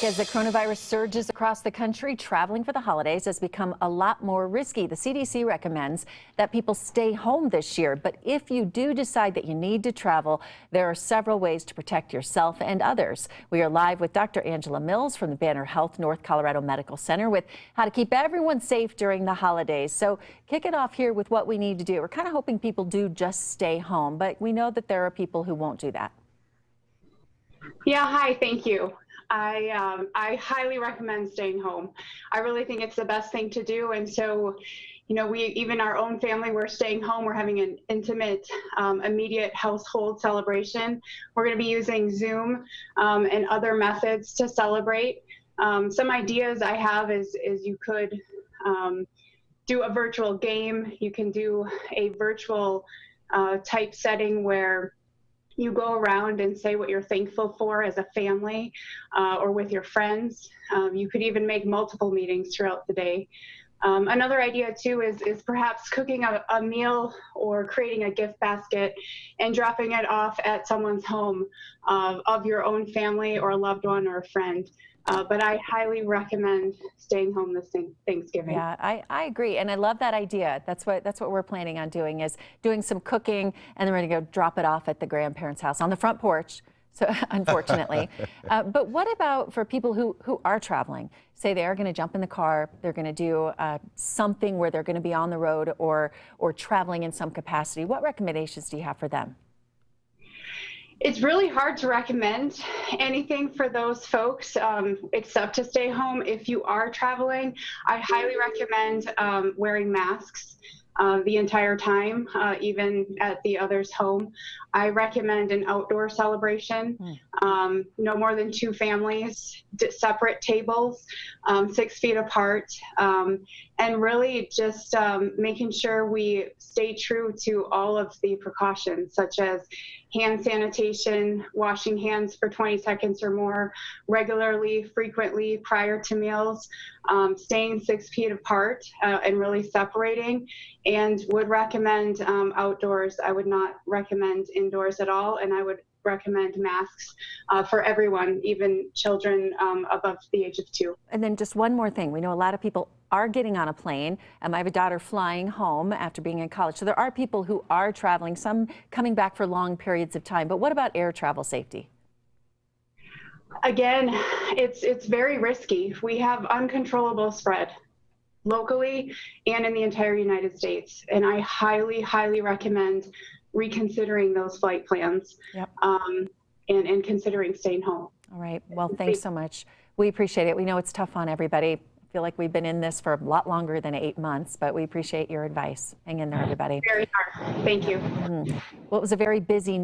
As the coronavirus surges across the country, traveling for the holidays has become a lot more risky. The CDC recommends that people stay home this year. But if you do decide that you need to travel, there are several ways to protect yourself and others. We are live with Dr. Angela Mills from the Banner Health North Colorado Medical Center with how to keep everyone safe during the holidays. So kick it off here with what we need to do. We're kind of hoping people do just stay home, but we know that there are people who won't do that. Yeah, hi, thank you. I highly recommend staying home. I really think it's the best thing to do. And so, even our own family, we're staying home. We're having an intimate, immediate household celebration. We're going to be using Zoom and other methods to celebrate. Some ideas I have is you could do a virtual game. You can do a virtual type setting where you go around and say what you're thankful for as a family or with your friends. You could even make multiple meetings throughout the day. Another idea too is perhaps cooking a meal or creating a gift basket and dropping it off at someone's home of your own family or a loved one or a friend. But I highly recommend staying home this Thanksgiving. Yeah, I agree. And I love that idea. That's what we're planning on doing, is doing some cooking, and then we're going to go drop it off at the grandparents' house on the front porch. So unfortunately, but what about for people who are traveling? Say they are going to jump in the car, they're going to do something where they're going to be on the road or traveling in some capacity. What recommendations do you have for them? It's really hard to recommend anything for those folks except to stay home. If you are traveling, I highly recommend wearing masks the entire time, even at the other's home. I recommend an outdoor celebration, no more than 2 families, separate tables, 6 feet apart, and really just making sure we stay true to all of the precautions, such as hand sanitation, washing hands for 20 seconds or more, regularly, frequently prior to meals, staying 6 feet apart and really separating, and would recommend outdoors. I would not recommend indoors at all, and I would recommend masks for everyone, even children above the age of 2. And then just one more thing. We know a lot of people are getting on a plane. I have a daughter flying home after being in college. So there are people who are traveling, some coming back for long periods of time. But what about air travel safety? Again, it's very risky. We have uncontrollable spread locally and in the entire United States. And I highly, highly recommend reconsidering those flight plans. Yep. And considering staying home. All right. Well, thanks so much. We appreciate it. We know it's tough on everybody. I feel like we've been in this for a lot longer than 8 months, but we appreciate your advice. Hang in there, everybody. Very hard. Thank you. Well, it was a very busy